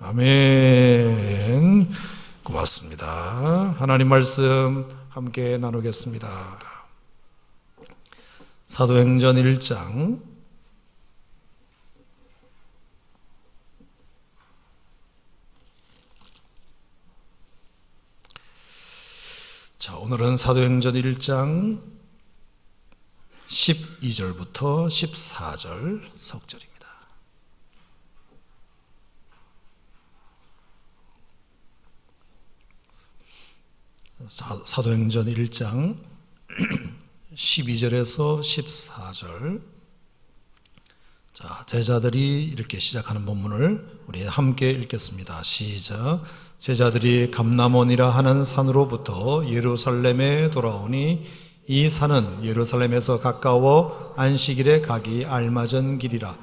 아멘. 고맙습니다. 하나님 말씀 함께 나누겠습니다. 사도행전 1장 오늘은 사도행전 1장 12절부터 14절 석절입니다. 사도행전 1장 12절에서 14절. 제자들이 이렇게 시작하는 본문을 우리 함께 읽겠습니다. 시작. 제자들이 감람원이라 하는 산으로부터 예루살렘에 돌아오니 이 산은 예루살렘에서 가까워 안식일에 가기 알맞은 길이라.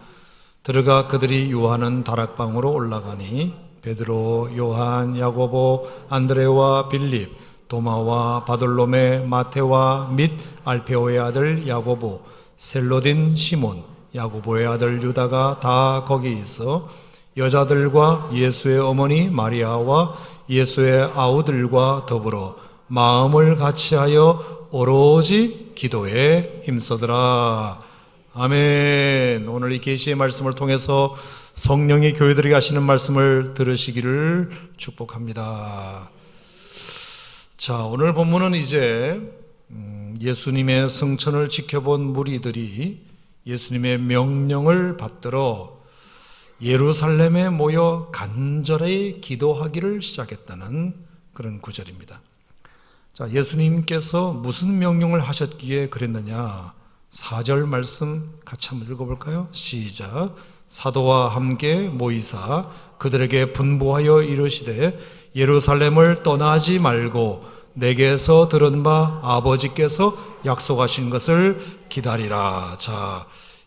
들어가 그들이 유하는 다락방으로 올라가니 베드로, 요한, 야고보, 안드레와 빌립, 도마와 바돌로메, 마테와 및 알페오의 아들 야고보, 셀로딘 시몬, 야고보의 아들 유다가 다 거기 있어 여자들과 예수의 어머니 마리아와 예수의 아우들과 더불어 마음을 같이하여 오로지 기도에 힘쓰더라. 아멘. 오늘 이 계시의 말씀을 통해서 성령이 교회들에게 하시는 말씀을 들으시기를 축복합니다. 오늘 본문은 이제 예수님의 승천을 지켜본 무리들이 예수님의 명령을 받들어 예루살렘에 모여 간절히 기도하기를 시작했다는 그런 구절입니다. 예수님께서 무슨 명령을 하셨기에 그랬느냐? 4절 말씀 같이 한번 읽어볼까요? 시작. 사도와 함께 모이사 그들에게 분부하여 이르시되 예루살렘을 떠나지 말고 내게서 들은 바 아버지께서 약속하신 것을 기다리라.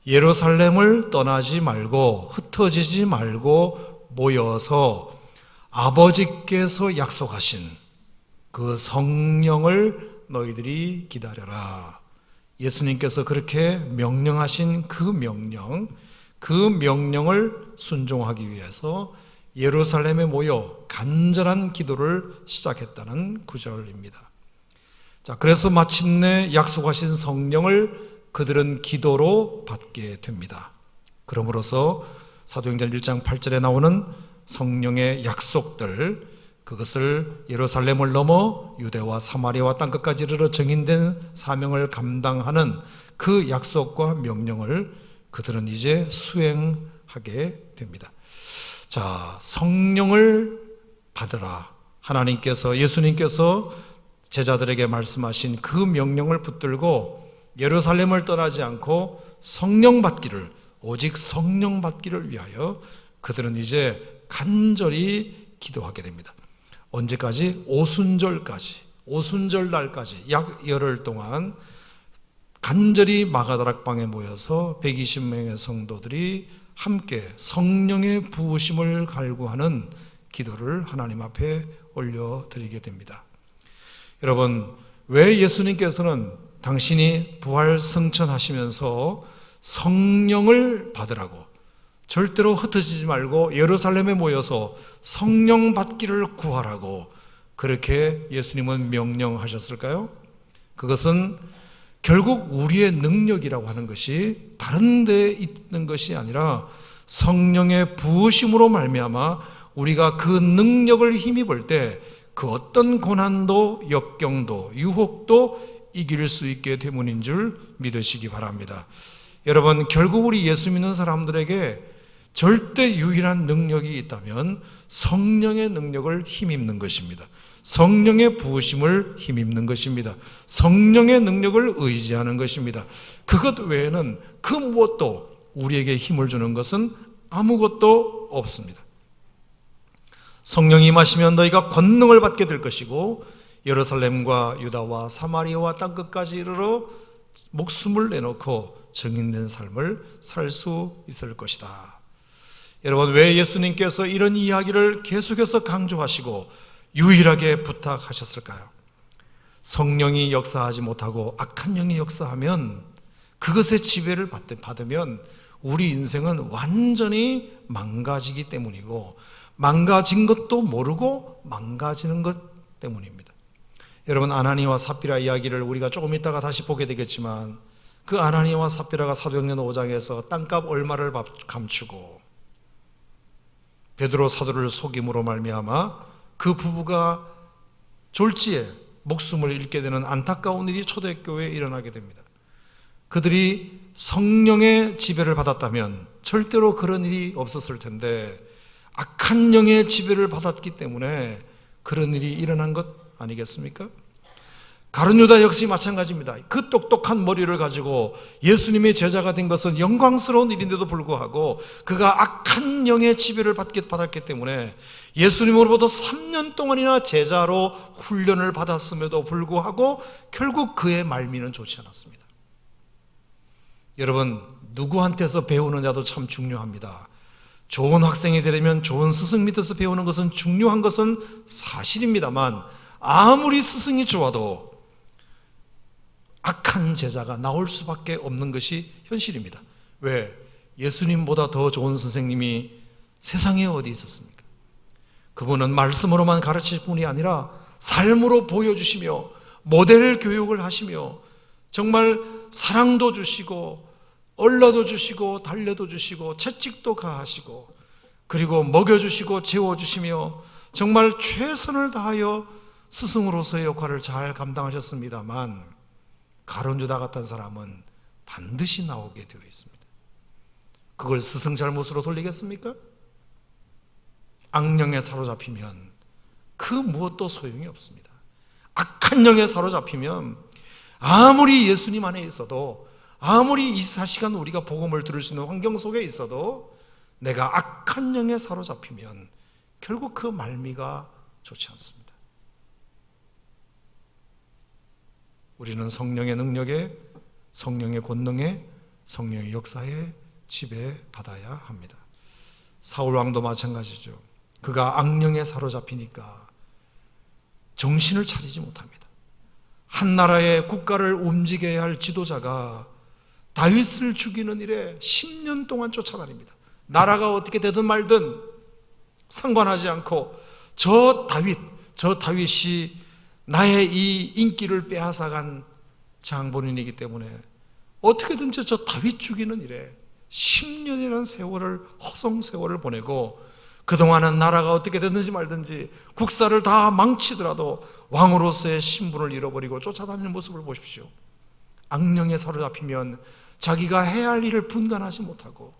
예루살렘을 떠나지 말고 흩어지지 말고 모여서 아버지께서 약속하신 그 성령을 너희들이 기다려라. 예수님께서 그렇게 명령하신 그 명령을 순종하기 위해서 예루살렘에 모여 간절한 기도를 시작했다는 구절입니다. 그래서 마침내 약속하신 성령을 그들은 기도로 받게 됩니다. 그러므로서 사도행전 1장 8절에 나오는 성령의 약속들, 그것을 예루살렘을 넘어 유대와 사마리아와 땅끝까지 이르러 정인된 사명을 감당하는 그 약속과 명령을 그들은 이제 수행하게 됩니다. 성령을 받으라. 하나님께서, 예수님께서 제자들에게 말씀하신 그 명령을 붙들고 예루살렘을 떠나지 않고 성령 받기를, 오직 성령 받기를 위하여 그들은 이제 간절히 기도하게 됩니다. 언제까지? 오순절 날까지 약 열흘 동안 간절히 마가다락방에 모여서 120명의 성도들이 함께 성령의 부으심을 갈구하는 기도를 하나님 앞에 올려드리게 됩니다. 여러분, 왜 예수님께서는 당신이 부활 승천하시면서 성령을 받으라고, 절대로 흩어지지 말고 예루살렘에 모여서 성령 받기를 구하라고 그렇게 예수님은 명령하셨을까요? 그것은 결국 우리의 능력이라고 하는 것이 다른 데 있는 것이 아니라 성령의 부으심으로 말미암아 우리가 그 능력을 힘입을 때 그 어떤 고난도, 역경도, 유혹도 이길 수 있게 되문인 줄 믿으시기 바랍니다. 여러분, 결국 우리 예수 믿는 사람들에게 절대 유일한 능력이 있다면 성령의 능력을 힘입는 것입니다. 성령의 부으심을 힘입는 것입니다. 성령의 능력을 의지하는 것입니다. 그것 외에는 그 무엇도 우리에게 힘을 주는 것은 아무것도 없습니다. 성령이 임하시면 너희가 권능을 받게 될 것이고 예루살렘과 유다와 사마리아와 땅끝까지 이르러 목숨을 내놓고 증인된 삶을 살 수 있을 것이다. 여러분, 왜 예수님께서 이런 이야기를 계속해서 강조하시고 유일하게 부탁하셨을까요? 성령이 역사하지 못하고 악한 영이 역사하면, 그것의 지배를 받으면 우리 인생은 완전히 망가지기 때문이고, 망가진 것도 모르고 망가지는 것 때문입니다. 여러분, 아나니아와 삽비라 이야기를 우리가 조금 있다가 다시 보게 되겠지만, 그 아나니아와 삽비라가 사도행전 5장에서 땅값 얼마를 감추고 베드로 사도를 속임으로 말미암아 그 부부가 졸지에 목숨을 잃게 되는 안타까운 일이 초대교회에 일어나게 됩니다. 그들이 성령의 지배를 받았다면 절대로 그런 일이 없었을 텐데, 악한 영의 지배를 받았기 때문에 그런 일이 일어난 것 아니겠습니까? 가룟 유다 역시 마찬가지입니다. 그 똑똑한 머리를 가지고 예수님의 제자가 된 것은 영광스러운 일인데도 불구하고 그가 악한 영의 지배를 받았기 때문에 예수님으로부터 3년 동안이나 제자로 훈련을 받았음에도 불구하고 결국 그의 말미는 좋지 않았습니다. 여러분, 누구한테서 배우느냐도 참 중요합니다. 좋은 학생이 되려면 좋은 스승 밑에서 배우는 것은 중요한 것은 사실입니다만, 아무리 스승이 좋아도 악한 제자가 나올 수밖에 없는 것이 현실입니다. 왜? 예수님보다 더 좋은 선생님이 세상에 어디 있었습니까? 그분은 말씀으로만 가르칠 뿐이 아니라 삶으로 보여주시며 모델 교육을 하시며 정말 사랑도 주시고 얼러도 주시고 달래도 주시고 채찍도 가하시고 그리고 먹여주시고 재워주시며 정말 최선을 다하여 스승으로서의 역할을 잘 감당하셨습니다만, 가룟 유다 같은 사람은 반드시 나오게 되어 있습니다. 그걸 스승 잘못으로 돌리겠습니까? 악령에 사로잡히면 그 무엇도 소용이 없습니다. 악한 영에 사로잡히면 아무리 예수님 안에 있어도, 아무리 24시간 우리가 복음을 들을 수 있는 환경 속에 있어도 내가 악한 영에 사로잡히면 결국 그 말미가 좋지 않습니다. 우리는 성령의 능력에, 성령의 권능에, 성령의 역사에 지배받아야 합니다. 사울 왕도 마찬가지죠. 그가 악령에 사로잡히니까 정신을 차리지 못합니다. 한 나라의 국가를 움직여야 할 지도자가 다윗을 죽이는 일에 10년 동안 쫓아다닙니다. 나라가 어떻게 되든 말든 상관하지 않고 저 다윗이 나의 이 인기를 빼앗아간 장본인이기 때문에 어떻게든지 저 다윗 죽이는 일에 10년이라는 세월을, 허송 세월을 보내고, 그동안은 나라가 어떻게 됐는지 말든지 국사를 다 망치더라도 왕으로서의 신분을 잃어버리고 쫓아다니는 모습을 보십시오. 악령에 사로잡히면 자기가 해야 할 일을 분간하지 못하고,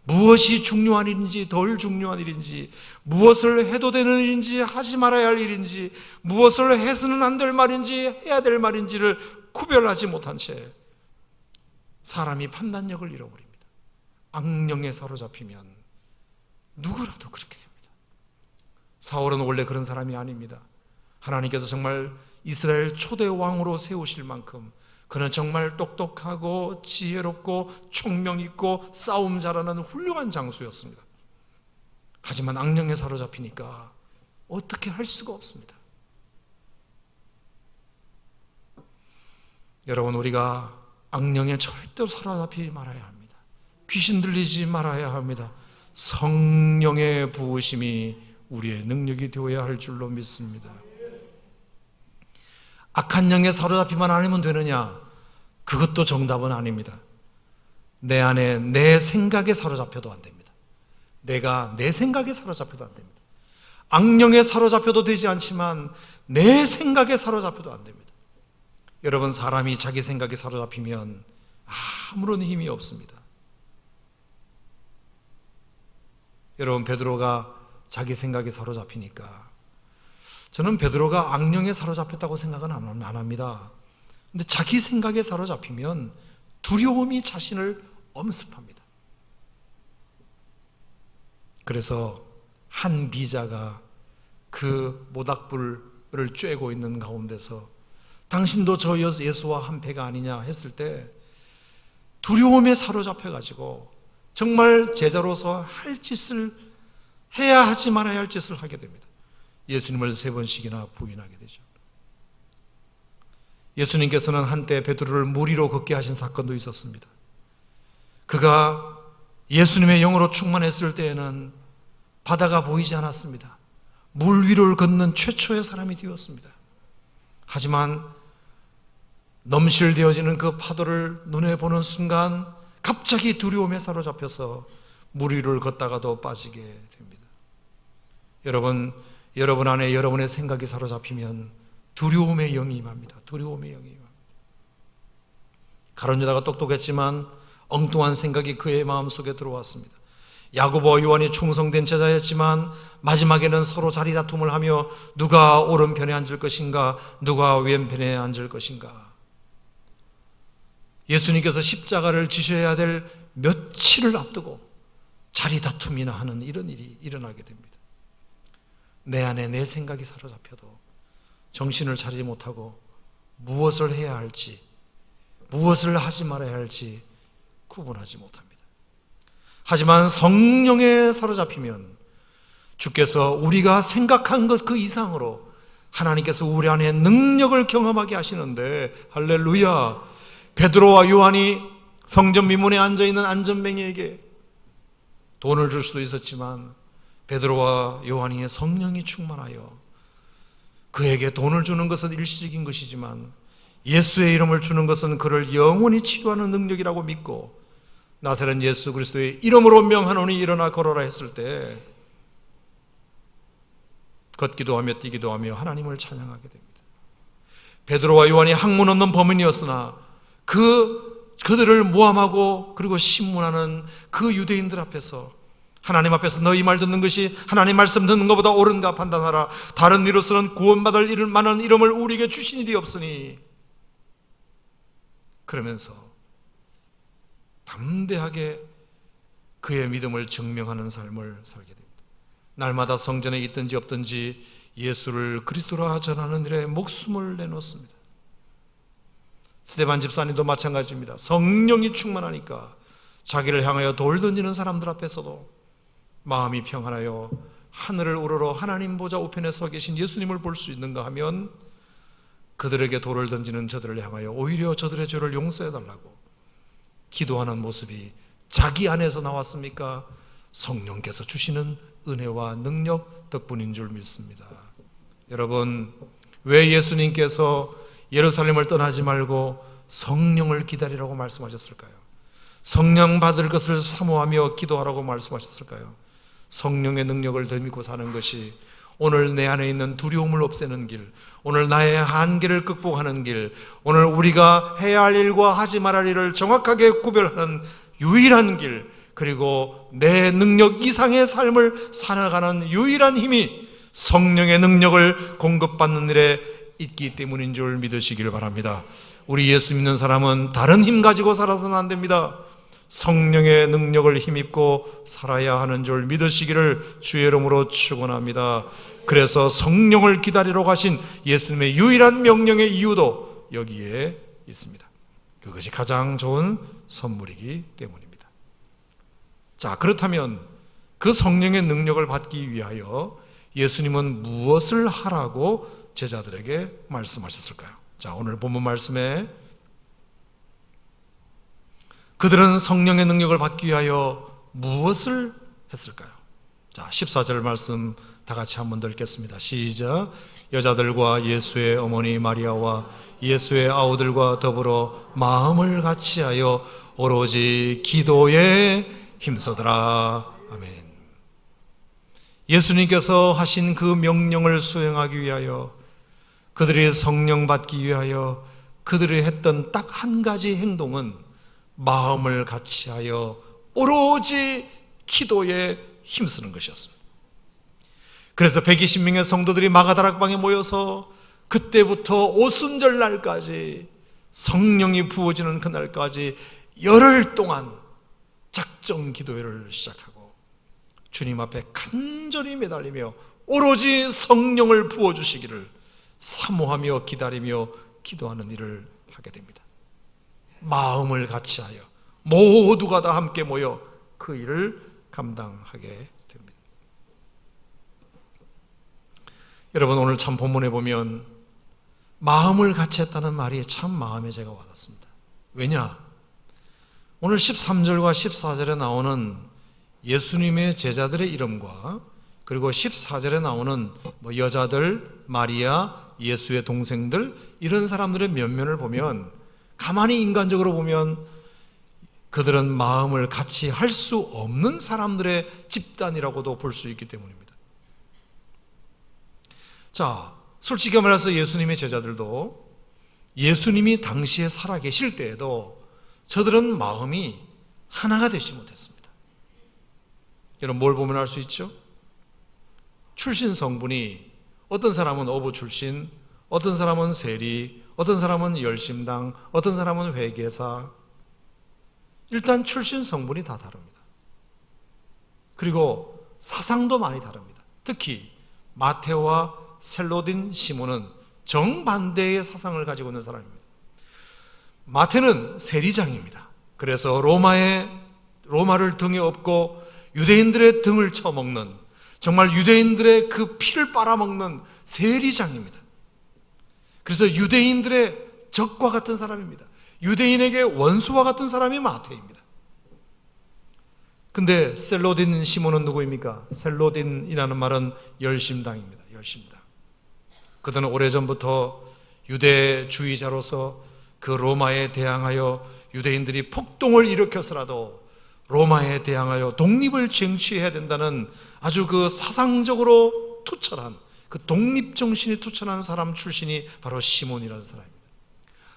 무엇이 중요한 일인지 덜 중요한 일인지, 무엇을 해도 되는 일인지 하지 말아야 할 일인지, 무엇을 해서는 안 될 말인지 해야 될 말인지를 구별하지 못한 채 사람이 판단력을 잃어버립니다. 악령에 사로잡히면 누구라도 그렇게 됩니다. 사울은 원래 그런 사람이 아닙니다. 하나님께서 정말 이스라엘 초대 왕으로 세우실 만큼 그는 정말 똑똑하고 지혜롭고 총명 있고 싸움 잘하는 훌륭한 장수였습니다. 하지만 악령에 사로잡히니까 어떻게 할 수가 없습니다. 여러분, 우리가 악령에 절대로 사로잡히지 말아야 합니다. 귀신 들리지 말아야 합니다. 성령의 부으심이 우리의 능력이 되어야 할 줄로 믿습니다. 악한 영에 사로잡히만 않으면 되느냐? 그것도 정답은 아닙니다. 내 안에 내 생각에 사로잡혀도 안 됩니다. 내가 내 생각에 사로잡혀도 안 됩니다. 악령에 사로잡혀도 되지 않지만 내 생각에 사로잡혀도 안 됩니다. 여러분, 사람이 자기 생각에 사로잡히면 아무런 힘이 없습니다. 여러분, 베드로가 자기 생각에 사로잡히니까, 저는 베드로가 악령에 사로잡혔다고 생각은 안 합니다. 근데 자기 생각에 사로잡히면 두려움이 자신을 엄습합니다. 그래서 한 비자가 그 모닥불을 쬐고 있는 가운데서 당신도 저 예수와 한 패가 아니냐 했을 때 두려움에 사로잡혀가지고 정말 제자로서 할 짓을 해야 하지 말아야 할 짓을 하게 됩니다. 예수님을 3번씩이나 부인하게 되죠. 예수님께서는 한때 베드로를 물 위로 걷게 하신 사건도 있었습니다. 그가 예수님의 영으로 충만했을 때에는 바다가 보이지 않았습니다. 물 위를 걷는 최초의 사람이 되었습니다. 하지만 넘실대어지는 그 파도를 눈에 보는 순간 갑자기 두려움에 사로잡혀서 물 위를 걷다가도 빠지게 됩니다. 여러분 안에 여러분의 생각이 사로잡히면 두려움의 영이 임합니다. 두려움의 영이 임합니다. 가룟 유다가 똑똑했지만 엉뚱한 생각이 그의 마음속에 들어왔습니다. 야고보와 요한이 충성된 제자였지만 마지막에는 서로 자리 다툼을 하며 누가 오른편에 앉을 것인가, 누가 왼편에 앉을 것인가. 예수님께서 십자가를 지셔야 될 며칠을 앞두고 자리 다툼이나 하는 이런 일이 일어나게 됩니다. 내 안에 내 생각이 사로잡혀도 정신을 차리지 못하고 무엇을 해야 할지, 무엇을 하지 말아야 할지 구분하지 못합니다. 하지만 성령에 사로잡히면 주께서 우리가 생각한 것 그 이상으로 하나님께서 우리 안에 능력을 경험하게 하시는데, 할렐루야. 베드로와 요한이 성전 미문에 앉아있는 안전뱅이에게 돈을 줄 수도 있었지만 베드로와 요한이 성령이 충만하여 그에게 돈을 주는 것은 일시적인 것이지만 예수의 이름을 주는 것은 그를 영원히 치료하는 능력이라고 믿고 나사렛 예수 그리스도의 이름으로 명하노니 일어나 걸어라 했을 때 걷기도 하며 뛰기도 하며 하나님을 찬양하게 됩니다. 베드로와 요한이 학문 없는 범인이었으나 그들을 모함하고 그리고 신문하는 그 유대인들 앞에서 하나님 앞에서 너희 말 듣는 것이 하나님 말씀 듣는 것보다 옳은가 판단하라. 다른 이로서는 구원받을 만한 이름을 우리에게 주신 일이 없으니, 그러면서 담대하게 그의 믿음을 증명하는 삶을 살게 됩니다. 날마다 성전에 있든지 없든지 예수를 그리스도라 전하는 일에 목숨을 내놓습니다. 스데반 집사님도 마찬가지입니다. 성령이 충만하니까 자기를 향하여 돌 던지는 사람들 앞에서도 마음이 평안하여 하늘을 우러러 하나님 보좌 우편에 서 계신 예수님을 볼 수 있는가 하면 그들에게 돌을 던지는 저들을 향하여 오히려 저들의 죄를 용서해 달라고 기도하는 모습이 자기 안에서 나왔습니까? 성령께서 주시는 은혜와 능력 덕분인 줄 믿습니다. 여러분, 왜 예수님께서 예루살렘을 떠나지 말고 성령을 기다리라고 말씀하셨을까요? 성령 받을 것을 사모하며 기도하라고 말씀하셨을까요? 성령의 능력을 더 믿고 사는 것이 오늘 내 안에 있는 두려움을 없애는 길, 오늘 나의 한계를 극복하는 길, 오늘 우리가 해야 할 일과 하지 말할 일을 정확하게 구별하는 유일한 길, 그리고 내 능력 이상의 삶을 살아가는 유일한 힘이 성령의 능력을 공급받는 일에 있기 때문인 줄 믿으시길 바랍니다. 우리 예수 믿는 사람은 다른 힘 가지고 살아서는 안 됩니다. 성령의 능력을 힘입고 살아야 하는 줄 믿으시기를 주의 이름으로 축원합니다. 그래서 성령을 기다리러 가신 예수님의 유일한 명령의 이유도 여기에 있습니다. 그것이 가장 좋은 선물이기 때문입니다. 자, 그렇다면 그 성령의 능력을 받기 위하여 예수님은 무엇을 하라고 제자들에게 말씀하셨을까요? 자, 오늘 본문 말씀에 그들은 성령의 능력을 받기 위하여 무엇을 했을까요? 자, 14절 말씀 다 같이 한번 더 읽겠습니다. 시작. 여자들과 예수의 어머니 마리아와 예수의 아우들과 더불어 마음을 같이하여 오로지 기도에 힘쓰더라. 아멘. 예수님께서 하신 그 명령을 수행하기 위하여, 그들이 성령 받기 위하여 그들이 했던 딱 한 가지 행동은 마음을 같이하여 오로지 기도에 힘쓰는 것이었습니다. 그래서 120명의 성도들이 마가다락방에 모여서 그때부터 오순절 날까지, 성령이 부어지는 그날까지 열흘 동안 작정 기도회를 시작하고 주님 앞에 간절히 매달리며 오로지 성령을 부어주시기를 사모하며 기다리며 기도하는 일을 하게 됩니다. 마음을 같이하여 모두가 다 함께 모여 그 일을 감당하게 됩니다. 여러분, 오늘 참 본문에 보면 마음을 같이 했다는 말이 참 마음에 제가 와닿습니다. 왜냐? 오늘 13절과 14절에 나오는 예수님의 제자들의 이름과 그리고 14절에 나오는 여자들, 마리아, 예수의 동생들, 이런 사람들의 면면을 보면, 가만히 인간적으로 보면 그들은 마음을 같이 할 수 없는 사람들의 집단이라고도 볼 수 있기 때문입니다. 자, 솔직히 말해서 예수님의 제자들도 예수님이 당시에 살아계실 때에도 저들은 마음이 하나가 되지 못했습니다. 여러분, 뭘 보면 알 수 있죠? 출신 성분이, 어떤 사람은 어부 출신, 어떤 사람은 세리, 어떤 사람은 열심당, 어떤 사람은 회계사. 일단 출신 성분이 다 다릅니다. 그리고 사상도 많이 다릅니다. 특히 마테오와 셀로딘 시몬은 정반대의 사상을 가지고 있는 사람입니다. 마테는 세리장입니다. 그래서 로마를 등에 업고 유대인들의 등을 쳐먹는, 정말 유대인들의 그 피를 빨아먹는 세리장입니다. 그래서 유대인들의 적과 같은 사람입니다. 유대인에게 원수와 같은 사람이 마테입니다. 근데 셀로딘 시몬은 누구입니까? 셀로딘이라는 말은 열심당입니다. 열심당. 그들은 오래전부터 유대주의자로서 그 로마에 대항하여 유대인들이 폭동을 일으켜서라도 로마에 대항하여 독립을 쟁취해야 된다는 아주 그 사상적으로 투철한, 그 독립정신이 투철한 사람 출신이 바로 시몬이라는 사람입니다.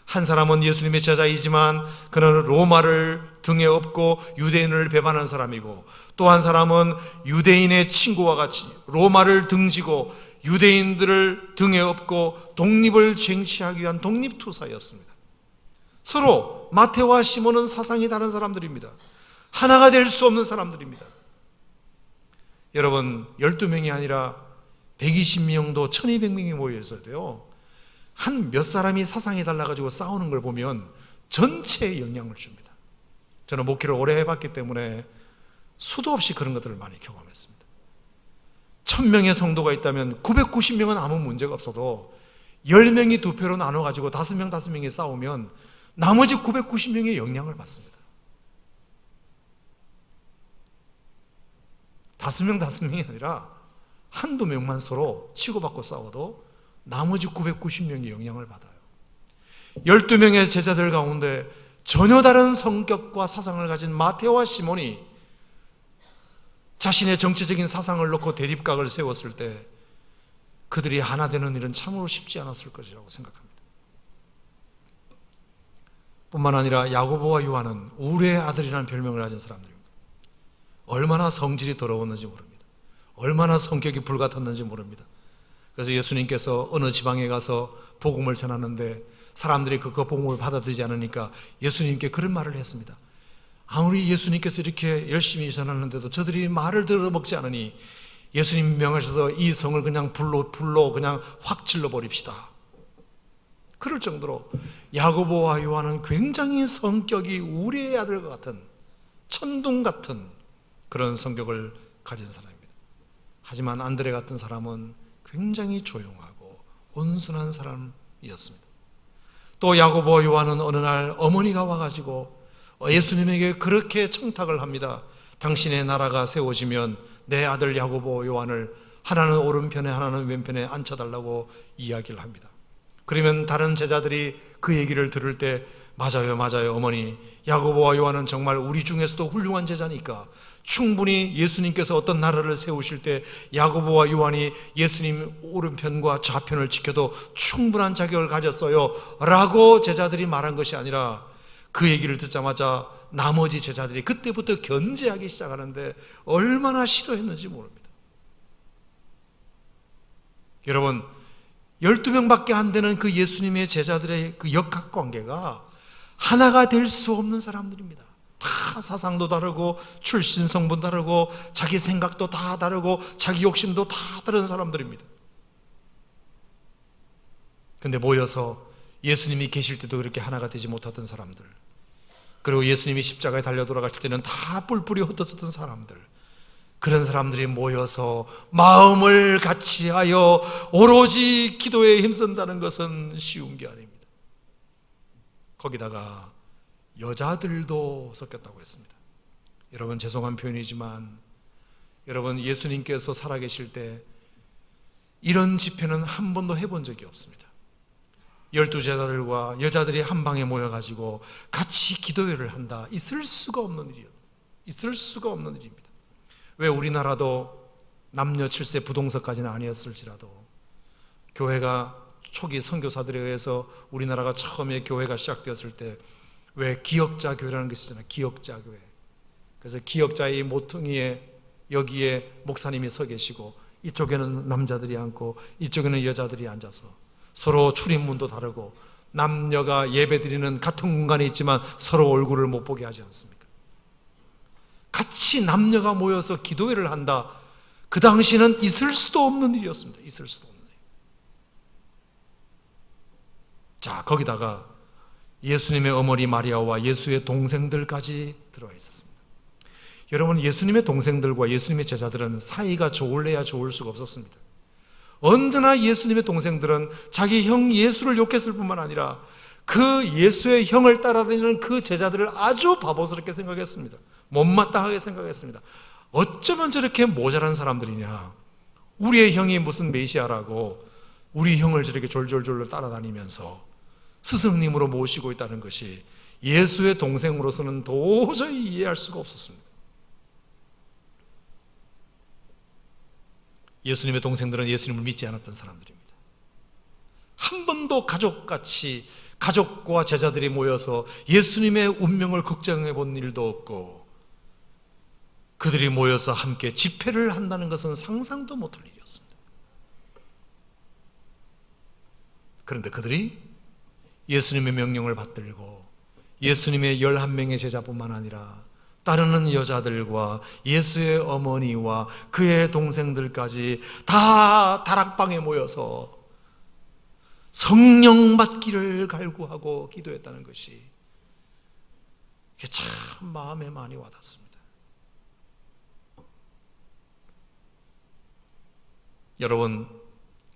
한 사람은 예수님의 제자이지만 그는 로마를 등에 업고 유대인을 배반한 사람이고, 또 한 사람은 유대인의 친구와 같이 로마를 등지고 유대인들을 등에 업고 독립을 쟁취하기 위한 독립투사였습니다. 서로 마테와 시몬은 사상이 다른 사람들입니다. 하나가 될 수 없는 사람들입니다. 여러분, 12명이 아니라 120명도 1200명이 모여 있어야 돼요. 한 몇 사람이 사상이 달라가지고 싸우는 걸 보면 전체에 영향을 줍니다. 저는 목회를 오래 해봤기 때문에 수도 없이 그런 것들을 많이 경험했습니다. 1000명의 성도가 있다면 990명은 아무 문제가 없어도 10명이 두 표로 나눠가지고 5명이 싸우면 나머지 990명의 영향을 받습니다. 5명이 아니라 한두 명만 서로 치고받고 싸워도 나머지 990명이 영향을 받아요. 12명의 제자들 가운데 전혀 다른 성격과 사상을 가진 마테오와 시몬이 자신의 정치적인 사상을 놓고 대립각을 세웠을 때 그들이 하나 되는 일은 참으로 쉽지 않았을 것이라고 생각합니다. 뿐만 아니라 야고보와 요한은 우리의 아들이라는 별명을 가진 사람들입니다. 얼마나 성질이 더러웠는지 모릅니다. 얼마나 성격이 불같았는지 모릅니다. 그래서 예수님께서 어느 지방에 가서 복음을 전하는데 사람들이 그 복음을 받아들이지 않으니까 예수님께 그런 말을 했습니다. 아무리 예수님께서 이렇게 열심히 전하는데도 저들이 말을 들어먹지 않으니 예수님 명하셔서 이 성을 그냥 불로 그냥 확 질러버립시다. 그럴 정도로 야고보와 요한은 굉장히 성격이 우리의 아들과 같은, 천둥 같은 그런 성격을 가진 사람입니다. 하지만 안드레 같은 사람은 굉장히 조용하고 온순한 사람이었습니다. 또 야고보와 요한은 어느 날 어머니가 와가지고 예수님에게 그렇게 청탁을 합니다. 당신의 나라가 세워지면 내 아들 야고보 요한을 하나는 오른편에 하나는 왼편에 앉혀달라고 이야기를 합니다. 그러면 다른 제자들이 그 얘기를 들을 때 맞아요 어머니, 야고보와 요한은 정말 우리 중에서도 훌륭한 제자니까 충분히 예수님께서 어떤 나라를 세우실 때 야고보와 요한이 예수님 오른편과 좌편을 지켜도 충분한 자격을 가졌어요 라고 제자들이 말한 것이 아니라, 그 얘기를 듣자마자 나머지 제자들이 그때부터 견제하기 시작하는데 얼마나 싫어했는지 모릅니다. 여러분, 12명밖에 안 되는 그 예수님의 제자들의 그 역학관계가 하나가 될 수 없는 사람들입니다. 다 사상도 다르고 출신 성분 다르고 자기 생각도 다 다르고 자기 욕심도 다 다른 사람들입니다. 근데 모여서 예수님이 계실 때도 그렇게 하나가 되지 못하던 사람들, 그리고 예수님이 십자가에 달려 돌아가실 때는 다 뿔뿔이 흩어졌던 사람들, 그런 사람들이 모여서 마음을 같이 하여 오로지 기도에 힘쓴다는 것은 쉬운 게 아닙니다. 거기다가 여자들도 섞였다고 했습니다. 여러분, 죄송한 표현이지만 여러분, 예수님께서 살아계실 때 이런 집회는 한 번도 해본 적이 없습니다. 12제자들과 여자들이 한 방에 모여가지고 같이 기도회를 한다. 있을 수가 없는 일이에요. 있을 수가 없는 일입니다. 왜 우리나라도 남녀 7세 부동석까지는 아니었을지라도 교회가 초기 선교사들에 의해서 우리나라가 처음에 교회가 시작되었을 때 왜 기역자 교회라는 것이 있잖아요. 기역자 교회. 그래서 기역자의 모퉁이에 여기에 목사님이 서 계시고 이쪽에는 남자들이 앉고 이쪽에는 여자들이 앉아서 서로 출입문도 다르고 남녀가 예배드리는 같은 공간에 있지만 서로 얼굴을 못 보게 하지 않습니까? 같이 남녀가 모여서 기도회를 한다. 그 당시는 있을 수도 없는 일이었습니다. 있을 수도 없는 일. 자, 거기다가 예수님의 어머니 마리아와 예수의 동생들까지 들어와 있었습니다. 여러분, 예수님의 동생들과 예수님의 제자들은 사이가 좋을래야 좋을 수가 없었습니다. 언제나 예수님의 동생들은 자기 형 예수를 욕했을 뿐만 아니라 그 예수의 형을 따라다니는 그 제자들을 아주 바보스럽게 생각했습니다. 못마땅하게 생각했습니다. 어쩌면 저렇게 모자란 사람들이냐. 우리의 형이 무슨 메시아라고 우리 형을 저렇게 졸졸졸 따라다니면서 스승님으로 모시고 있다는 것이 예수의 동생으로서는 도저히 이해할 수가 없었습니다. 예수님의 동생들은 예수님을 믿지 않았던 사람들입니다. 한 번도 가족같이 가족과 제자들이 모여서 예수님의 운명을 걱정해 본 일도 없고 그들이 모여서 함께 집회를 한다는 것은 상상도 못할 일이었습니다. 그런데 그들이 예수님의 명령을 받들고 예수님의 11명의 제자뿐만 아니라 따르는 여자들과 예수의 어머니와 그의 동생들까지 다 다락방에 모여서 성령 받기를 갈구하고 기도했다는 것이 이게 참 마음에 많이 와닿습니다. 여러분,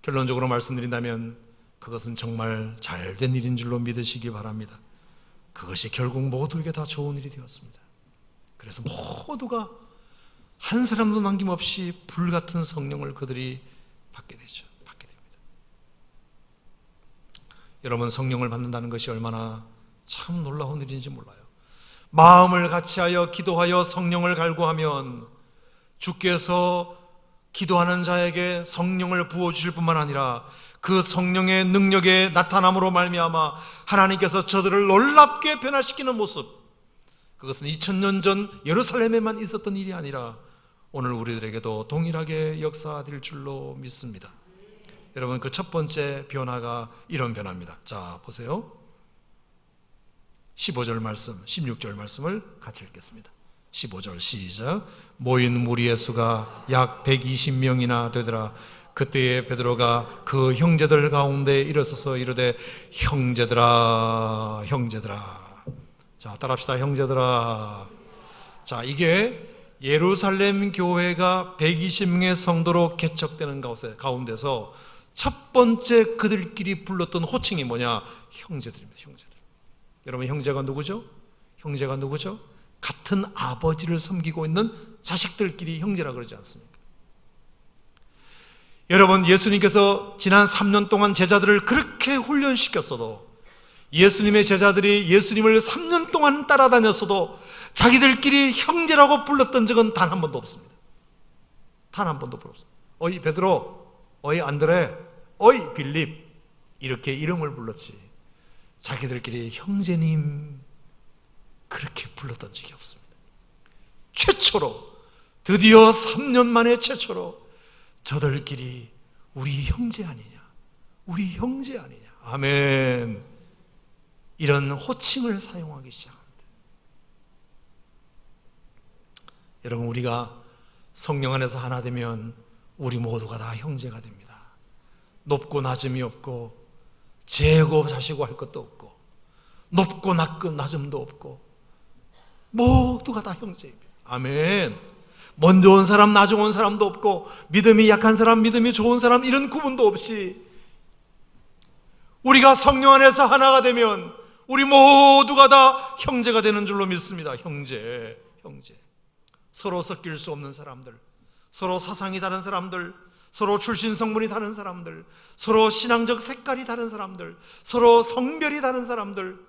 결론적으로 말씀드린다면 그것은 정말 잘된 일인 줄로 믿으시기 바랍니다. 그것이 결국 모두에게 다 좋은 일이 되었습니다. 그래서 모두가 한 사람도 남김없이 불같은 성령을 그들이 받게 되죠. 받게 됩니다. 여러분, 성령을 받는다는 것이 얼마나 참 놀라운 일인지 몰라요. 마음을 같이하여 기도하여 성령을 갈구하면 주께서 기도하는 자에게 성령을 부어주실 뿐만 아니라 그 성령의 능력의 나타남으로 말미암아 하나님께서 저들을 놀랍게 변화시키는 모습, 그것은 2000년 전 예루살렘에만 있었던 일이 아니라 오늘 우리들에게도 동일하게 역사될 줄로 믿습니다. 여러분, 그 첫 번째 변화가 이런 변화입니다. 자, 보세요. 15절 말씀, 16절 말씀을 같이 읽겠습니다. 15절 시작. 모인 무리의 수가 약 120명이나 되더라. 그때에 베드로가 그 형제들 가운데 일어서서 이르되 형제들아, 형제들아. 자, 따라합시다. 형제들아. 자, 이게 예루살렘 교회가 120명의 성도로 개척되는 가운데서 첫 번째 그들끼리 불렀던 호칭이 뭐냐? 형제들입니다. 형제들. 여러분, 형제가 누구죠? 형제가 누구죠? 같은 아버지를 섬기고 있는 자식들끼리 형제라 그러지 않습니까? 여러분, 예수님께서 지난 3년 동안 제자들을 그렇게 훈련시켰어도, 예수님의 제자들이 예수님을 3년 동안 따라다녔어도 자기들끼리 형제라고 불렀던 적은 단 한 번도 없습니다. 단 한 번도 없습니다. 어이 베드로, 어이 안드레, 어이 빌립, 이렇게 이름을 불렀지 자기들끼리 형제님 그렇게 불렀던 적이 없습니다. 최초로, 드디어 3년 만에 최초로 저들끼리 우리 형제 아니냐, 우리 형제 아니냐, 아멘, 이런 호칭을 사용하기 시작합니다. 여러분, 우리가 성령 안에서 하나 되면 우리 모두가 다 형제가 됩니다. 높고 낮음이 없고 재고 자시고 할 것도 없고 높고 낮음도 없고 모두가 다 형제입니다. 아멘. 먼저 온 사람, 나중 온 사람도 없고 믿음이 약한 사람, 믿음이 좋은 사람, 이런 구분도 없이 우리가 성령 안에서 하나가 되면 우리 모두가 다 형제가 되는 줄로 믿습니다. 형제. 서로 섞일 수 없는 사람들, 서로 사상이 다른 사람들, 서로 출신 성분이 다른 사람들, 서로 신앙적 색깔이 다른 사람들, 서로 성별이 다른 사람들,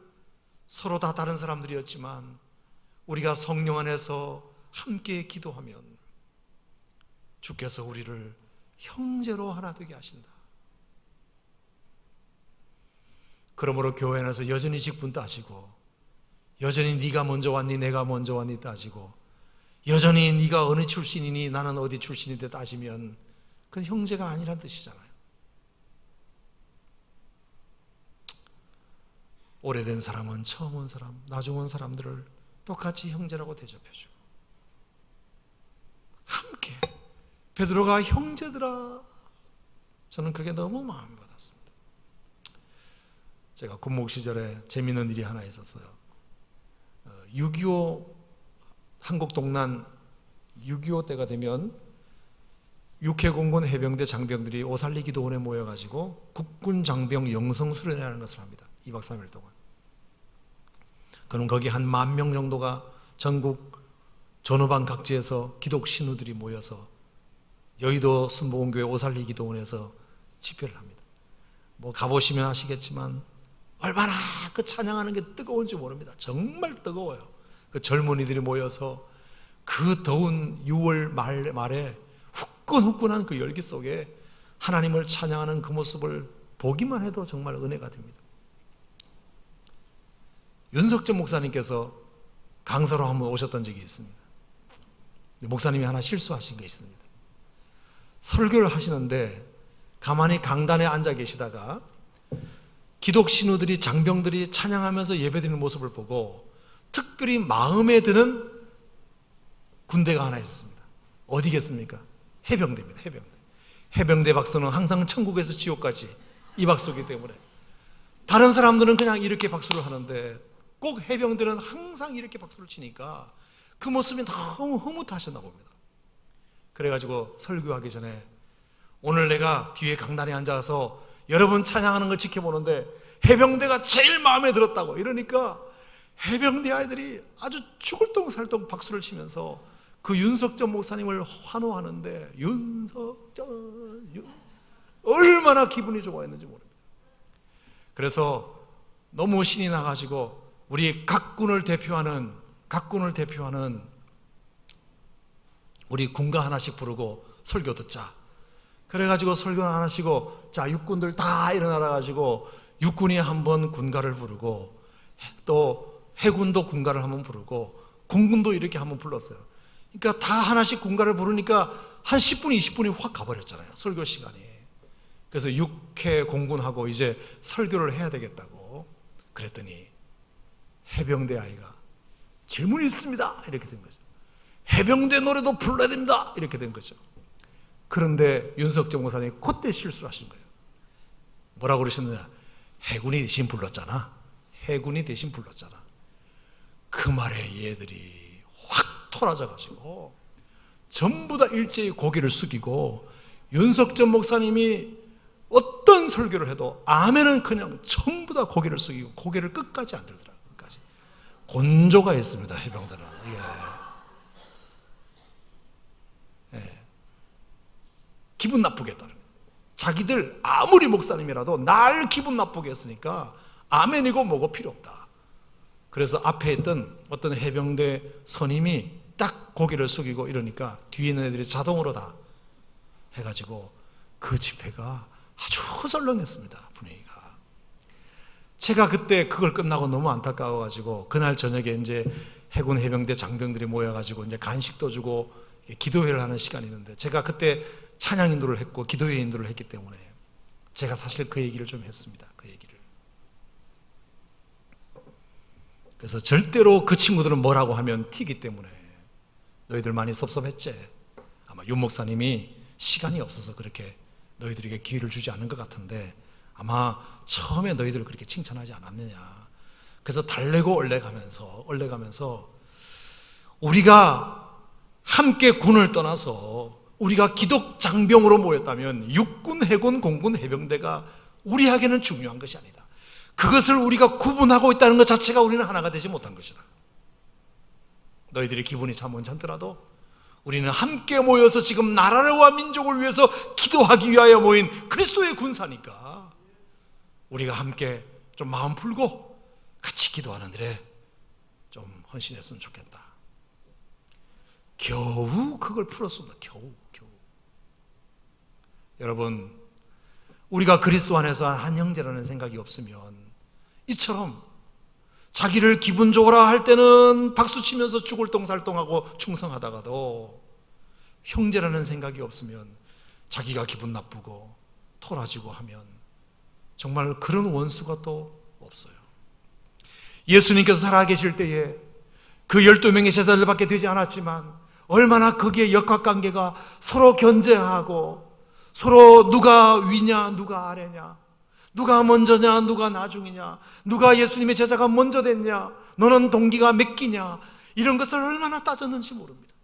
서로 다 다른 사람들이었지만 우리가 성령 안에서 함께 기도하면 주께서 우리를 형제로 하나 되게 하신다. 그러므로 교회 안에서 여전히 직분 따지고, 여전히 네가 먼저 왔니 내가 먼저 왔니 따지고, 여전히 네가 어느 출신이니 나는 어디 출신인데 따지면 그건 형제가 아니란 뜻이잖아요. 오래된 사람은 처음 온 사람, 나중 온 사람들을 똑같이 형제라고 대접해주고, 함께 베드로가 형제들아, 저는 그게 너무 마음이 받았습니다. 제가 군목 시절에 재미있는 일이 하나 있었어요. 6.25 한국 동란 6.25 때가 되면 육해공군 해병대 장병들이 오살리 기도원에 모여가지고 국군 장병 영성 수련회라는 것을 합니다. 2박 3일 동안. 그럼 거기 한 10,000명 정도가 전국 전후방 각지에서 기독 신우들이 모여서 여의도 순복음교회 오살리 기도원에서 집회를 합니다. 뭐 가보시면 아시겠지만 얼마나 그 찬양하는 게 뜨거운지 모릅니다. 정말 뜨거워요. 그 젊은이들이 모여서 그 더운 6월 말에 후끈후끈한 그 열기 속에 하나님을 찬양하는 그 모습을 보기만 해도 정말 은혜가 됩니다. 윤석전 목사님께서 강사로 한번 오셨던 적이 있습니다. 목사님이 하나 실수하신 게 있습니다. 설교를 하시는데 가만히 강단에 앉아 계시다가 기독 신우들이 장병들이 찬양하면서 예배드리는 모습을 보고 특별히 마음에 드는 군대가 하나 있습니다. 어디겠습니까? 해병대입니다. 해병대 박수는 항상 천국에서 지옥까지 이 박수이기 때문에 다른 사람들은 그냥 이렇게 박수를 하는데 꼭 해병대는 항상 이렇게 박수를 치니까 그 모습이 너무 흐뭇하셨나 봅니다. 그래가지고 설교하기 전에 오늘 내가 뒤에 강단에 앉아서 여러분 찬양하는 걸 지켜보는데 해병대가 제일 마음에 들었다고 이러니까 해병대 아이들이 아주 죽을 똥살똥 박수를 치면서 그 윤석전 목사님을 환호하는데 얼마나 기분이 좋아했는지 모릅니다. 그래서 너무 신이 나가지고 우리 각군을 대표하는 우리 군가 하나씩 부르고 설교 듣자. 그래가지고 설교 하나 하시고 자 육군들 다 일어나가지고 육군이 한번 군가를 부르고 또 해군도 군가를 한번 부르고 공군도 이렇게 한번 불렀어요. 그러니까 다 하나씩 군가를 부르니까 한 10분, 20분이 확 가버렸잖아요. 설교 시간이. 그래서 6회 공군하고 이제 설교를 해야 되겠다고 그랬더니 해병대 아이가 질문이 있습니다. 이렇게 된 거죠. 해병대 노래도 불러야 됩니다. 이렇게 된 거죠. 그런데 윤석정 목사님이 그때 실수를 하신 거예요. 뭐라고 그러셨느냐? 해군이 대신 불렀잖아. 그 말에 얘들이 확 토라져가지고 전부 다 일제히 고개를 숙이고 윤석전 목사님이 어떤 설교를 해도 아멘은 그냥 전부 다 고개를 숙이고 고개를 끝까지 안 들더라고요. 끝까지. 곤조가 있습니다. 해병대는. 기분 나쁘게 했다는 거예요. 자기들 아무리 목사님이라도 날 기분 나쁘게 했으니까 아멘이고 뭐고 필요 없다. 그래서 앞에 있던 어떤 해병대 선임이 딱 고개를 숙이고 이러니까 뒤에 있는 애들이 자동으로 다 해가지고 그 집회가 아주 썰렁했습니다. 분위기가. 제가 그때 그걸 끝나고 너무 안타까워가지고 그날 저녁에 이제 해군 해병대 장병들이 모여가지고 이제 간식도 주고 기도회를 하는 시간이 있는데 제가 그때 찬양 인도를 했고 기도회 인도를 했기 때문에 제가 사실 그 얘기를 좀 했습니다. 그 얘기를. 그래서 절대로 그 친구들은 뭐라고 하면 튀기 때문에 너희들 많이 섭섭했지. 아마 윤 목사님이 시간이 없어서 그렇게 너희들에게 기회를 주지 않은 것 같은데 아마 처음에 너희들을 그렇게 칭찬하지 않았느냐. 그래서 달래고 얼레가면서 우리가 함께 군을 떠나서 우리가 기독 장병으로 모였다면 육군, 해군, 공군, 해병대가 우리에게는 중요한 것이 아니다. 그것을 우리가 구분하고 있다는 것 자체가 우리는 하나가 되지 못한 것이다. 너희들이 기분이 참 괜찮더라도 우리는 함께 모여서 지금 나라와 민족을 위해서 기도하기 위하여 모인 그리스도의 군사니까 우리가 함께 좀 마음 풀고 같이 기도하는 일에 좀 헌신했으면 좋겠다. 겨우 그걸 풀었습니다. 겨우. 여러분, 우리가 그리스도 안에서 한 형제라는 생각이 없으면 이처럼 자기를 기분 좋으라 할 때는 박수치면서 죽을똥살똥하고 충성하다가도 형제라는 생각이 없으면 자기가 기분 나쁘고 토라지고 하면 정말 그런 원수가 또 없어요. 예수님께서 살아계실 때에 그 12명의 제자들밖에 되지 않았지만 얼마나 거기에 역학관계가 서로 견제하고 서로 누가 위냐 누가 아래냐, 누가 먼저냐 누가 나중이냐, 누가 예수님의 제자가 먼저 됐냐, 너는 동기가 몇 기냐, 이런 것을 얼마나 따졌는지 모릅니다.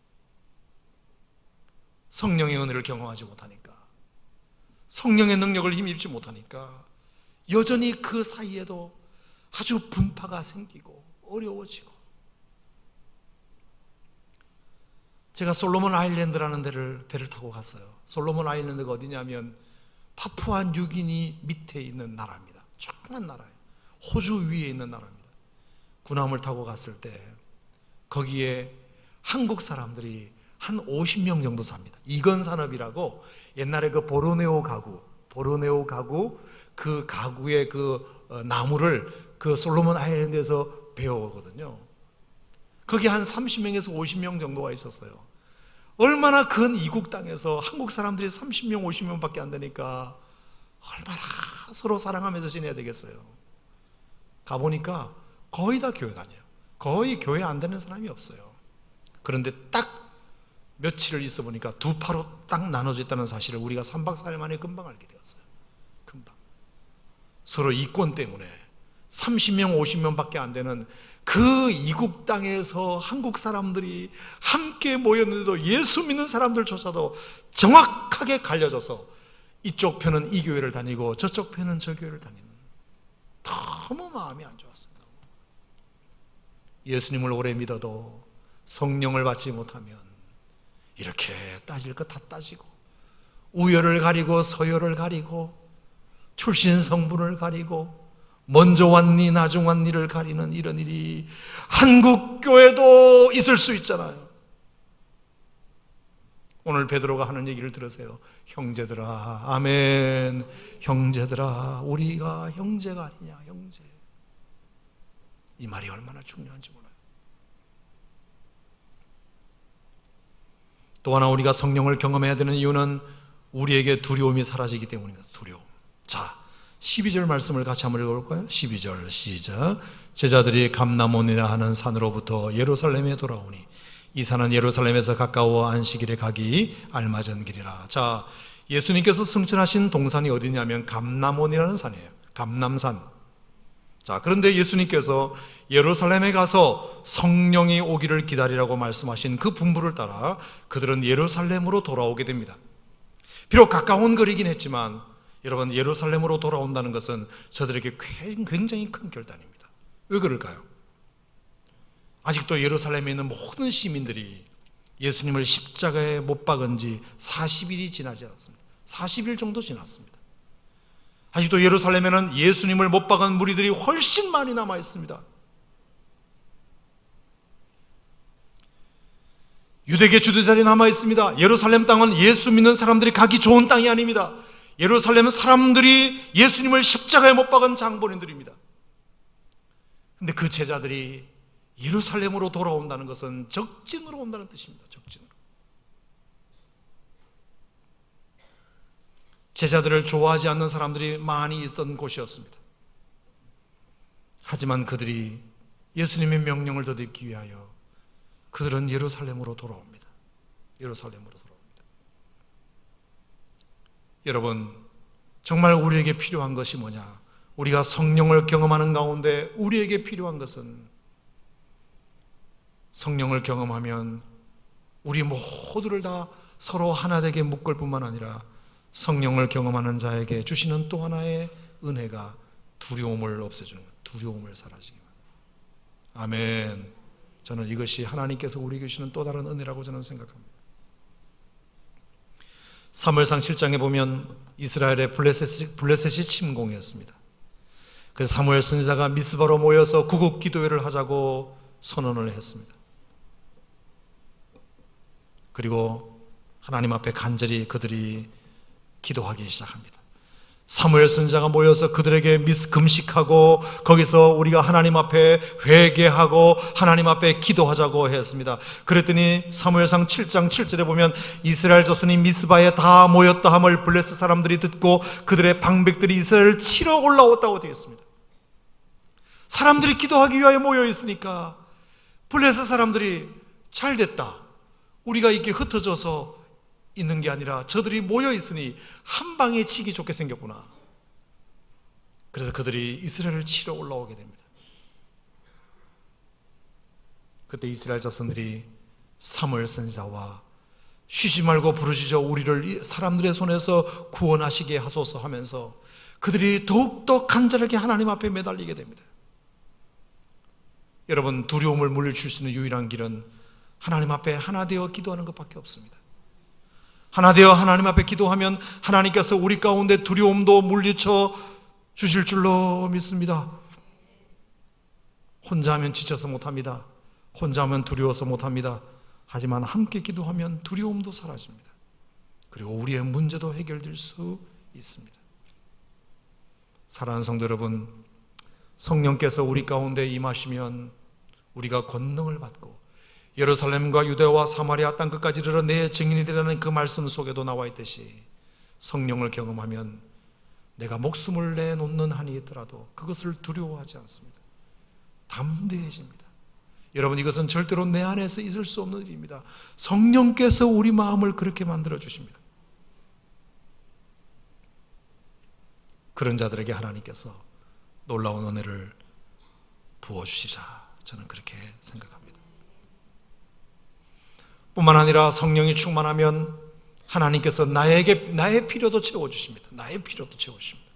성령의 은혜를 경험하지 못하니까, 성령의 능력을 힘입지 못하니까 여전히 그 사이에도 아주 분파가 생기고 어려워지고. 제가 솔로몬 아일랜드라는 배를 타고 갔어요. 솔로몬 아일랜드가 어디냐면 파푸아 뉴기니 밑에 있는 나라입니다. 조그만 나라예요. 호주 위에 있는 나라입니다. 군함을 타고 갔을 때 거기에 한국 사람들이 한 50명 정도 삽니다. 이건산업이라고 옛날에 그 보르네오 가구 그 가구의 그 나무를 그 솔로몬 아일랜드에서 배워오거든요. 거기 한 30명에서 50명 정도가 있었어요. 얼마나 큰 이국 땅에서 한국 사람들이 30명, 50명밖에 안 되니까 얼마나 서로 사랑하면서 지내야 되겠어요. 가보니까 거의 다 교회 다녀요. 거의 교회 안 다니는 사람이 없어요. 그런데 딱 며칠을 있어 보니까 두 파로 딱 나눠져 있다는 사실을 우리가 3박 4일 만에 금방 알게 되었어요. 금방. 서로 이권 때문에 30명, 50명밖에 안 되는 그 이국 땅에서 한국 사람들이 함께 모였는데도 예수 믿는 사람들조차도 정확하게 갈려져서 이쪽 편은 이 교회를 다니고 저쪽 편은 저 교회를 다니는, 너무 마음이 안 좋았습니다. 예수님을 오래 믿어도 성령을 받지 못하면 이렇게 따질 것 다 따지고 우열을 가리고 서열을 가리고 출신 성분을 가리고 먼저 왔니 나중 왔니를 가리는 이런 일이 한국 교회도 있을 수 있잖아요. 오늘 베드로가 하는 얘기를 들으세요. 형제들아, 아멘. 형제들아, 우리가 형제가 아니냐, 형제. 이 말이 얼마나 중요한지 몰라요. 또 하나 우리가 성령을 경험해야 되는 이유는 우리에게 두려움이 사라지기 때문입니다. 두려움. 자, 12절 말씀을 같이 한번 읽어볼까요? 12절 시작. 제자들이 감람원이라 하는 산으로부터 예루살렘에 돌아오니 이 산은 예루살렘에서 가까워 안식일에 가기 알맞은 길이라. 자, 예수님께서 승천하신 동산이 어디냐면 감람원이라는 산이에요. 감람산. 자, 그런데 예수님께서 예루살렘에 가서 성령이 오기를 기다리라고 말씀하신 그 분부를 따라 그들은 예루살렘으로 돌아오게 됩니다. 비록 가까운 거리긴 했지만 여러분, 예루살렘으로 돌아온다는 것은 저들에게 굉장히 큰 결단입니다. 왜 그럴까요? 아직도 예루살렘에 있는 모든 시민들이 예수님을 십자가에 못 박은 지 40일이 지나지 않았습니다. 40일 정도 지났습니다. 아직도 예루살렘에는 예수님을 못 박은 무리들이 훨씬 많이 남아 있습니다. 유대계 주도자들이 남아 있습니다. 예루살렘 땅은 예수 믿는 사람들이 가기 좋은 땅이 아닙니다. 예루살렘은 사람들이 예수님을 십자가에 못 박은 장본인들입니다. 그런데 그 제자들이 예루살렘으로 돌아온다는 것은 적진으로 온다는 뜻입니다. 적진으로. 제자들을 좋아하지 않는 사람들이 많이 있었던 곳이었습니다. 하지만 그들이 예수님의 명령을 덧입기 위하여 그들은 예루살렘으로 돌아옵니다. 예루살렘으로 돌아옵니다. 여러분, 정말 우리에게 필요한 것이 뭐냐? 우리가 성령을 경험하는 가운데 우리에게 필요한 것은 성령을 경험하면 우리 모두를 다 서로 하나 되게 묶을 뿐만 아니라 성령을 경험하는 자에게 주시는 또 하나의 은혜가 두려움을 없애주는 것, 두려움을 사라지게 만드는. 아멘. 저는 이것이 하나님께서 우리에게 주시는 또 다른 은혜라고 저는 생각합니다. 사무엘상 7장에 보면 이스라엘의 블레셋이 침공했습니다. 그래서 사무엘 선지자가 미스바로 모여서 구국 기도회를 하자고 선언을 했습니다. 그리고 하나님 앞에 간절히 그들이 기도하기 시작합니다. 사무엘 선지자가 모여서 그들에게 금식하고 거기서 우리가 하나님 앞에 회개하고 하나님 앞에 기도하자고 했습니다. 그랬더니 사무엘상 7장 7절에 보면 이스라엘 자손이 미스바에 다 모였다 함을 블레셋 사람들이 듣고 그들의 방백들이 이스라엘을 치러 올라왔다고 되어 있습니다. 사람들이 기도하기 위하여 모여 있으니까 블레셋 사람들이 잘 됐다, 우리가 이렇게 흩어져서 있는 게 아니라 저들이 모여 있으니 한 방에 치기 좋게 생겼구나. 그래서 그들이 이스라엘을 치러 올라오게 됩니다. 그때 이스라엘 자손들이 사무엘 선지자와 쉬지 말고 부르짖어 우리를 사람들의 손에서 구원하시게 하소서 하면서 그들이 더욱더 간절하게 하나님 앞에 매달리게 됩니다. 여러분, 두려움을 물리칠 수 있는 유일한 길은 하나님 앞에 하나 되어 기도하는 것밖에 없습니다. 하나 되어 하나님 앞에 기도하면 하나님께서 우리 가운데 두려움도 물리쳐 주실 줄로 믿습니다. 혼자 하면 지쳐서 못합니다. 혼자 하면 두려워서 못합니다. 하지만 함께 기도하면 두려움도 사라집니다. 그리고 우리의 문제도 해결될 수 있습니다. 사랑하는 성도 여러분, 성령께서 우리 가운데 임하시면 우리가 권능을 받고 예루살렘과 유대와 사마리아 땅끝까지 이르러 내 증인이 되라는 그 말씀 속에도 나와 있듯이 성령을 경험하면 내가 목숨을 내놓는 한이 있더라도 그것을 두려워하지 않습니다. 담대해집니다. 여러분, 이것은 절대로 내 안에서 있을 수 없는 일입니다. 성령께서 우리 마음을 그렇게 만들어 주십니다. 그런 자들에게 하나님께서 놀라운 은혜를 부어주시자, 저는 그렇게 생각합니다. 뿐만 아니라 성령이 충만하면 하나님께서 나의 필요도 채워주십니다. 나의 필요도 채워주십니다.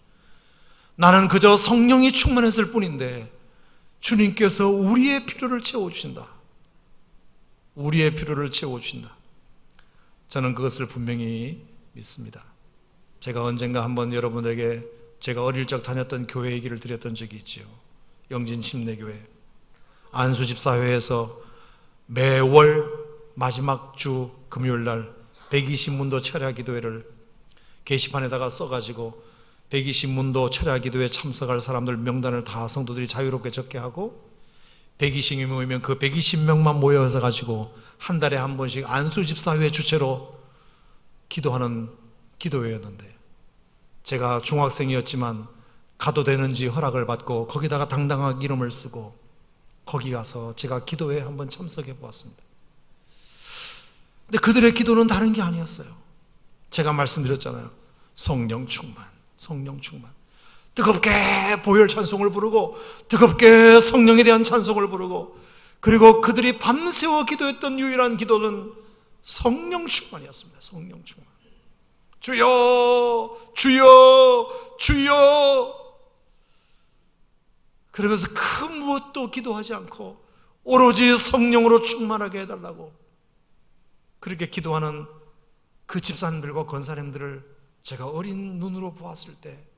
나는 그저 성령이 충만했을 뿐인데 주님께서 우리의 필요를 채워주신다. 우리의 필요를 채워주신다. 저는 그것을 분명히 믿습니다. 제가 언젠가 한번 여러분에게 제가 어릴 적 다녔던 교회 얘기를 드렸던 적이 있죠. 영진 침례교회 안수집사회에서 매월 마지막 주 금요일날 120문도 철야 기도회를 게시판에다가 써가지고 120문도 철야 기도회에 참석할 사람들 명단을 다 성도들이 자유롭게 적게 하고 120명이 모이면 그 120명만 모여서 가지고 한 달에 한 번씩 안수집사회 주최로 기도하는 기도회였는데, 제가 중학생이었지만 가도 되는지 허락을 받고 거기다가 당당하게 이름을 쓰고 거기 가서 제가 기도회에 한번 참석해 보았습니다. 근데 그들의 기도는 다른 게 아니었어요. 제가 말씀드렸잖아요. 성령 충만, 성령 충만. 뜨겁게 보혈 찬송을 부르고 뜨겁게 성령에 대한 찬송을 부르고, 그리고 그들이 밤새워 기도했던 유일한 기도는 성령 충만이었습니다. 성령 충만. 주여, 주여, 주여. 그러면서 그 무엇도 기도하지 않고 오로지 성령으로 충만하게 해달라고 그렇게 기도하는 그 집사님들과 권사님들을 제가 어린 눈으로 보았을 때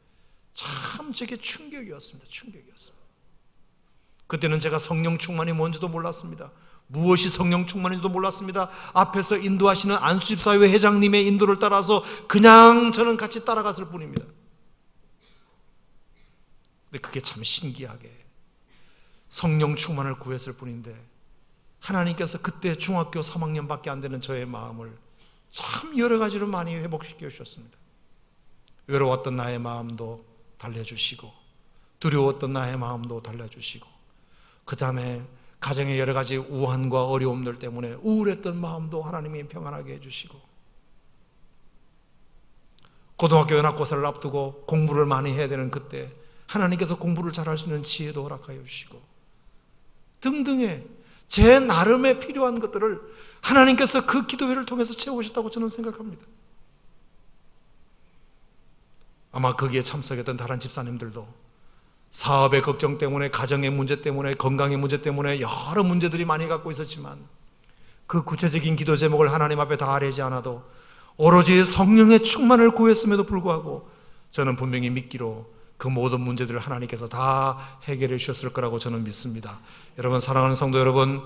참 제게 충격이었습니다. 충격이었습니다. 그때는 제가 성령 충만이 뭔지도 몰랐습니다. 무엇이 성령 충만인지도 몰랐습니다. 앞에서 인도하시는 안수집사회 회장님의 인도를 따라서 그냥 저는 같이 따라갔을 뿐입니다. 근데 그게 참 신기하게 성령 충만을 구했을 뿐인데 하나님께서 그때 중학교 3학년밖에 안 되는 저의 마음을 참 여러 가지로 많이 회복시켜 주셨습니다. 외로웠던 나의 마음도 달래주시고 두려웠던 나의 마음도 달래주시고, 그 다음에 가정의 여러 가지 우환과 어려움들 때문에 우울했던 마음도 하나님이 평안하게 해주시고, 고등학교 연합고사를 앞두고 공부를 많이 해야 되는 그때 하나님께서 공부를 잘할 수 있는 지혜도 허락하여 주시고 등등의 제 나름의 필요한 것들을 하나님께서 그 기도회를 통해서 채우셨다고 저는 생각합니다. 아마 거기에 참석했던 다른 집사님들도 사업의 걱정 때문에, 가정의 문제 때문에, 건강의 문제 때문에 여러 문제들이 많이 갖고 있었지만 그 구체적인 기도 제목을 하나님 앞에 다 아뢰지 않아도 오로지 성령의 충만을 구했음에도 불구하고 저는 분명히 믿기로 그 모든 문제들을 하나님께서 다 해결해 주셨을 거라고 저는 믿습니다. 여러분, 사랑하는 성도 여러분,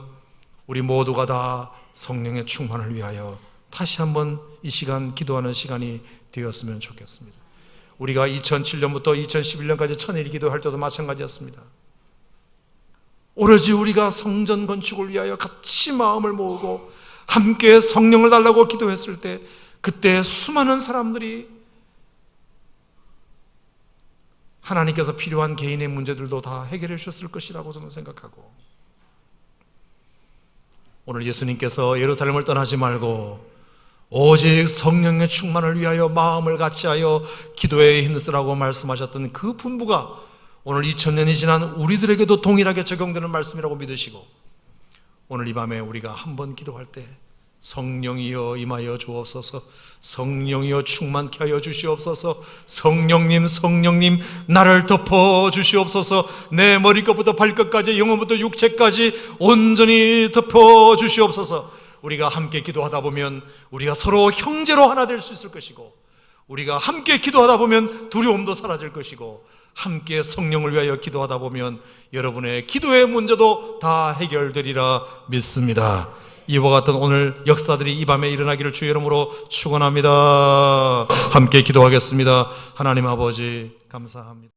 우리 모두가 다 성령의 충만을 위하여 다시 한번 이 시간 기도하는 시간이 되었으면 좋겠습니다. 우리가 2007년부터 2011년까지 천일 기도할 때도 마찬가지였습니다. 오로지 우리가 성전 건축을 위하여 같이 마음을 모으고 함께 성령을 달라고 기도했을 때 그때 수많은 사람들이 하나님께서 필요한 개인의 문제들도 다 해결해 주셨을 것이라고 저는 생각하고, 오늘 예수님께서 예루살렘을 떠나지 말고 오직 성령의 충만을 위하여 마음을 같이하여 기도에 힘쓰라고 말씀하셨던 그 분부가 오늘 2000년이 지난 우리들에게도 동일하게 적용되는 말씀이라고 믿으시고, 오늘 이 밤에 우리가 한번 기도할 때 성령이여 임하여 주옵소서, 성령이여 충만케 하여 주시옵소서, 성령님 나를 덮어 주시옵소서, 내 머리끝부터 발끝까지 영혼부터 육체까지 온전히 덮어 주시옵소서. 우리가 함께 기도하다 보면 우리가 서로 형제로 하나 될 수 있을 것이고, 우리가 함께 기도하다 보면 두려움도 사라질 것이고, 함께 성령을 위하여 기도하다 보면 여러분의 기도의 문제도 다 해결되리라 믿습니다. 이와 같은 오늘 역사들이 이 밤에 일어나기를 주의 이름으로 축원합니다. 함께 기도하겠습니다. 하나님 아버지 감사합니다.